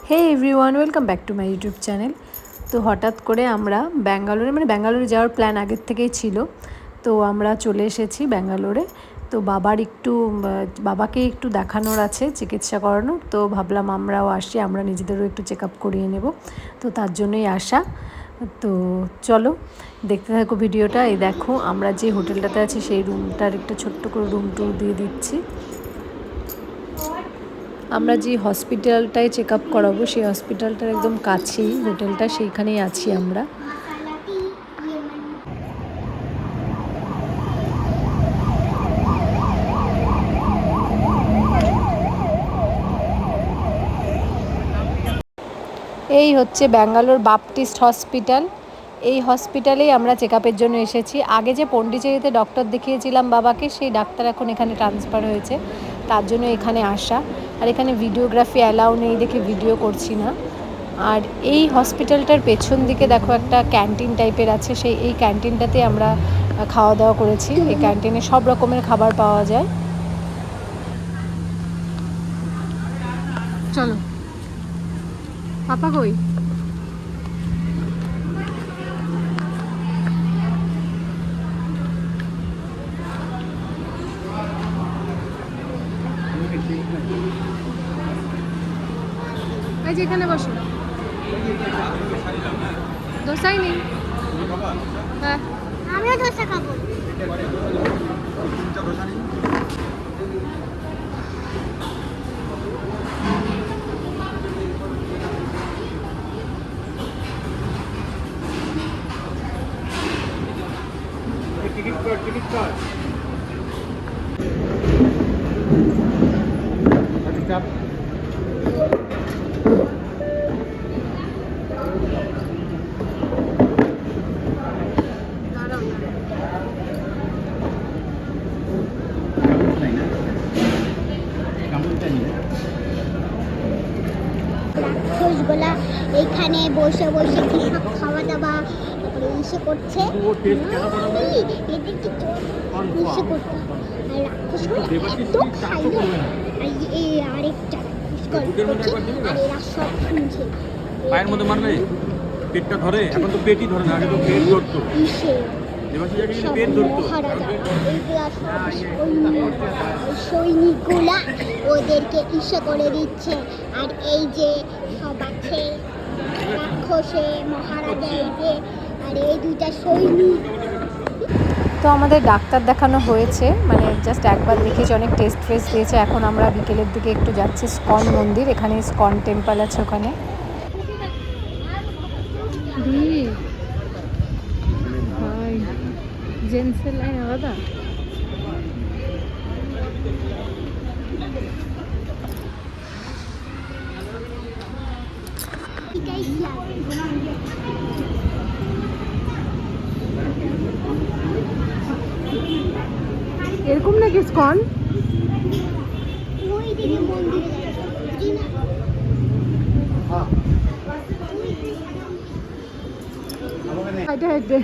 Hey everyone, welcome back to my YouTube channel. তো হঠাৎ করে আমরা ব্যাঙ্গালোরে যাওয়ার প্ল্যান আগের থেকেই ছিল। তো আমরা চলে এসেছি ব্যাঙ্গালোরে। তো বাবাকে একটু দেখানোর আছে, চিকিৎসা করানোর। তো ভাবলাম আমরাও আসি, আমরা নিজেদেরও একটু চেক আপ করিয়ে নেব। তো তার জন্যই আসা। তো চলো দেখতে থাকো ভিডিওটা। এই দেখো আমরা যে হোটেলটাতে আছি সেই রুমটার একটা ছোট্ট করে রুম ট্যুর দিয়ে দিচ্ছি। আমরা যে হসপিটালটায় চেক আপ করাবো সেই হসপিটালটার একদম কাছেই হোটেলটা, সেইখানেই আছি আমরা। এই হচ্ছে ব্যাঙ্গালোর বাপটিস্ট হসপিটাল। এই হসপিটালেই আমরা চেক আপের জন্য এসেছি। আগে যে পন্ডিচেরিতে ডক্টর দেখিয়েছিলাম বাবাকে, সেই ডাক্তার এখন এখানে ট্রান্সফার হয়েছে, তার জন্য এখানে আসা। আর এখানে ভিডিওগ্রাফি অ্যালাউ নেই দেখে ভিডিও করছি না। আর এই হসপিটালটার পেছন দিকে দেখো একটা ক্যান্টিন টাইপের আছে, এই ক্যান্টিনটাতে আমরা খাওয়া দাওয়া করেছি। এই ক্যান্টিনে সব রকমের খাবার পাওয়া যায়। চলো পাপা কই? এই যে এখানে বসো। দোসাই নেই? হ্যাঁ, আমিও দোসা খাবো। টিকিট কার্ড রাক্ষসগুলা এইখানে বসে বসে কি সব খাওয়া দাওয়া তারপরে ইসে করছে। এদের কি ইসে করছে। আর রাক্ষসগুলো এত খাইলো। আর এই আরেকটা আর এরা সব শুনছে। পায়ের মধ্যে মারলে পেটটা ধরে, এখন তো পেটই ধরে না, আগে তো পেট ধরতো। ইসে পেট ধরতো। সৈনিকগুলা ওদেরকে ইসে করে দিচ্ছে। আর এই যে সব আছে রাক্ষসে মহারাজা, এই যে আর এই দুইটা সৈনিক। তো আমাদের ডাক্তার দেখানো হয়েছে, মানে জাস্ট একবার দেখেছি, অনেক টেস্ট ফেস্ট দিয়েছে। এখন আমরা বিকেলের দিকে একটু যাচ্ছি স্কন মন্দির, এখানে স্কন টেম্পল আছে ওখানে। জেন্টসের লাইন আলাদা। এরকম নাকি স্কন? ওই দিকে মন্দিরে হাইটে হাইটে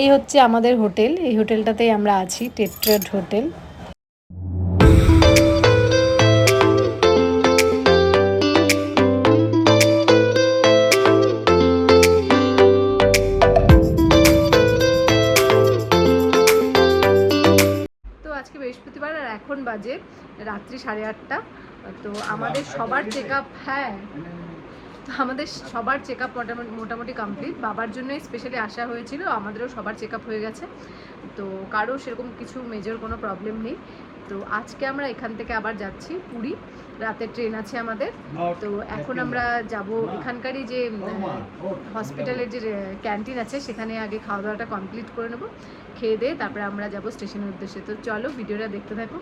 এই হচ্ছে আমাদের হোটেল। এই হোটেলটাতেই আমরা আছি, টেট্রাড হোটেল। বাজে রাত্রি 8:30। তো আমাদের সবার চেক আপ, হ্যাঁ তো আমাদের সবার চেক আপ মোটামুটি কমপ্লিট। বাবার জন্যই স্পেশালি আসা হয়েছিল, আমাদেরও সবার চেক আপ হয়ে গেছে। তো কারো সেরকম কিছু মেজর কোনো প্রবলেম নেই। তো আজকে আমরা এখান থেকে আবার যাচ্ছি পুরী, রাতের ট্রেন আছে আমাদের। তো এখন আমরা যাব এখানকারই যে হসপিটালের যে ক্যান্টিন আছে সেখানে আগে খাওয়া দাওয়াটা কমপ্লিট করে নেবো, খেয়ে দিয়ে তারপরে আমরা যাব স্টেশনের উদ্দেশ্যে। তো চলো ভিডিওটা দেখতে থাকো।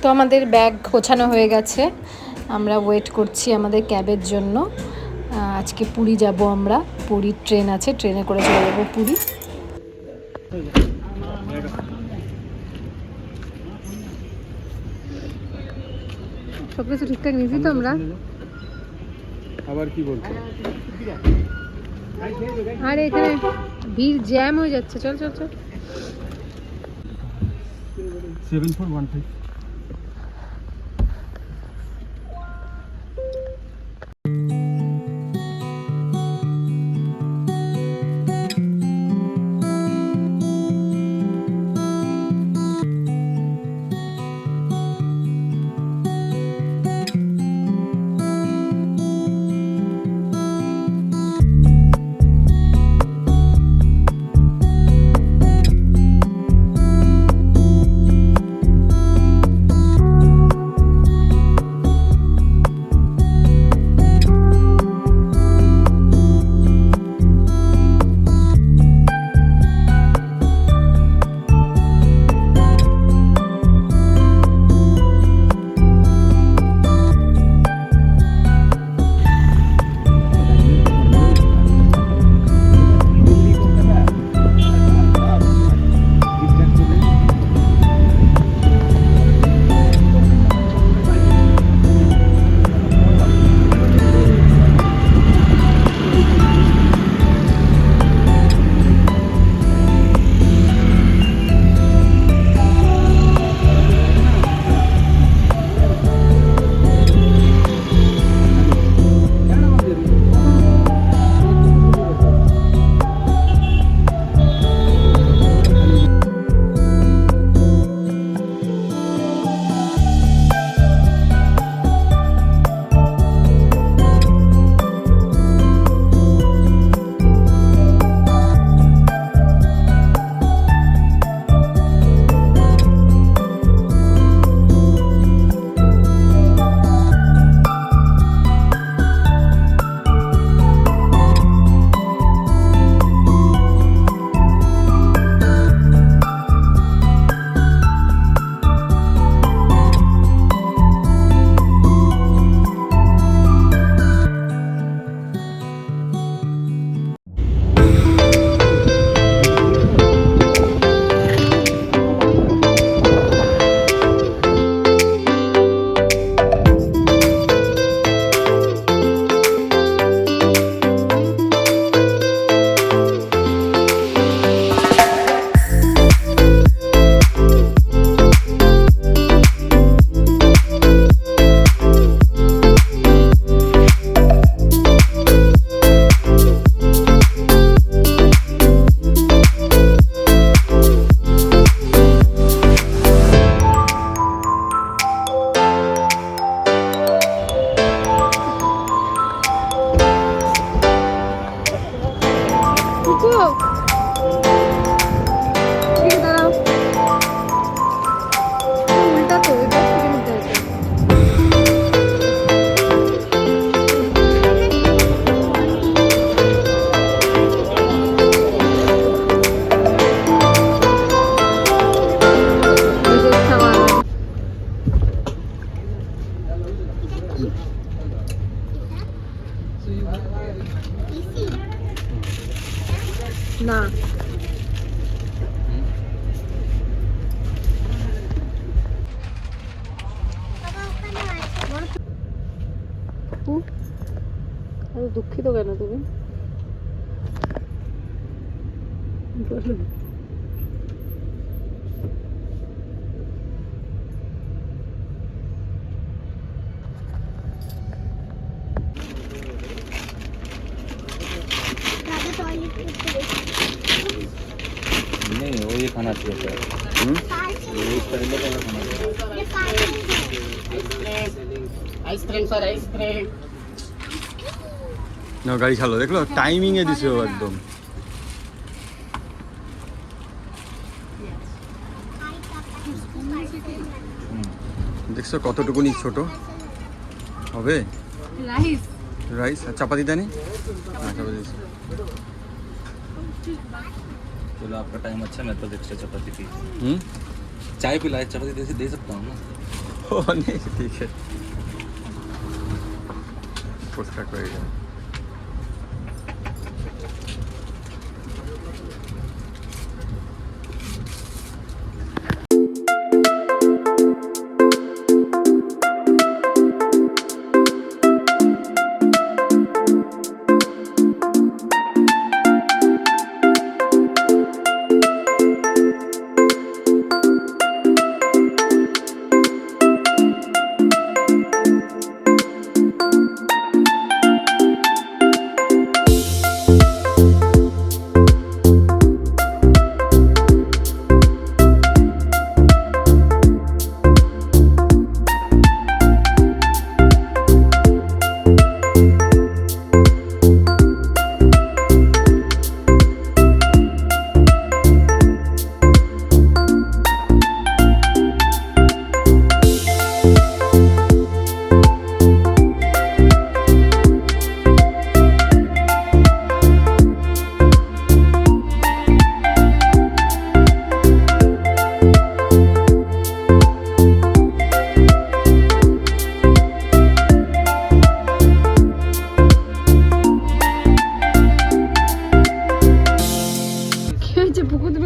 তো আমাদের ব্যাগ গোছানো হয়ে গেছে, আমরা ওয়েট করছি আমাদের ক্যাবের জন্য। আজকে পুরী যাব আমরা, পুরীর ট্রেন আছে, ট্রেনে করে চলে যাবো পুরী। সব কিছু ঠিকঠাক নিয়েছি তো আমরা। আবার কি বলছো? আরে এখানে ভিড় জ্যাম হয়ে যাচ্ছে, চল চল চল। 7415। দুঃখিত কেন তুমি? বলো। দাদা টয়লেট করতে গেছে। नहीं वो ये खाना चाहिए सर ये स्टाइल का खाना आइसक्रीम सर आइसक्रीम ना गाड़ी चालो देख लो टाइमिंग है दिसे एकदम দেখছো কতটুকুনি ছোট হবে রাইস রাইস আর চাপাতি দেনি হ্যাঁ চাপাতি দিছি चलो आपका टाइम अच्छा मैं तो एक्स्ट्रा चपाती पी चाय पिलाए चपाती दे सकता हूँ ना ओ नहीं ठीक है पोस्टर करेगा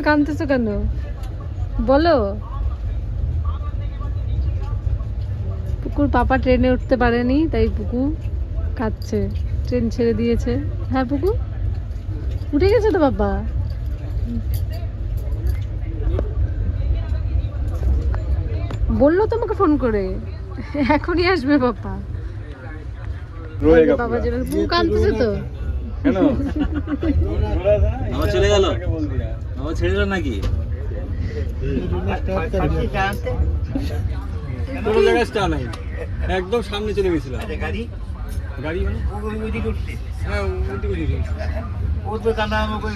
কাঁদতেছো কেন বলো? পুকুর পাপা ট্রেনে উঠতে পারেনি তাই পুকু কাঁদছে, ট্রেন ছেড়ে দিয়েছে। হ্যাঁ পুকু উঠে গেছে তো বাবা। বললো তোমাকে ফোন করে এখনই আসবে বাবা। বাবা যেন পুকু কাঁদতেছে তো কেন আমার চলে গেল আমার ছেড়ে দিল নাকি কোনো জায়গায় স্টার নাই একদম সামনে চলে গেছিল গাড়ি গাড়ি মানে হ্যাঁ उल्टी उल्टी वो तो करना हमको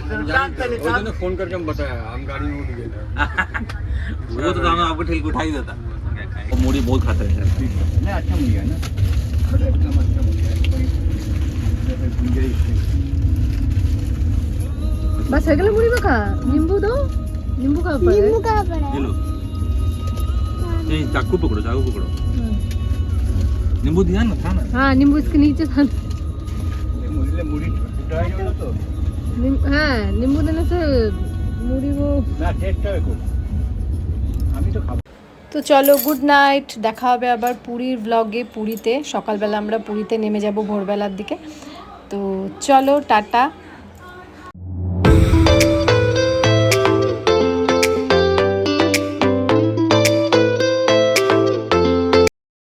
वो ने फोन करके हम बताया हम गाड़ी में उठ गए वो तो हमें आपको ठेल के उठा ही देता वो मूढ़ी बहुत खाता है ना अच्छा मुझे है ना एकदम अच्छा मुझे बस है मुड़ी माखा नींबू दो नींबू का ऊपर नींबू कहाँ पर है? ये लो नहीं चाकू पकड़ो नींबू दिया ना था ना हाँ नींबू इसके नीचे था। मुझे मुड़ी छुटा है ना तो हाँ नींबू देने से मुड़ी वो ना टेस्ट है को আমি তো খাবো। তো চলো গুড নাইট, দেখা হবে আবার পুরীর ব্লগে। পুরীতে সকালবেলা আমরা পুরীতে নেমে যাব ভোরবেলার দিকে। তো চলো টাটা।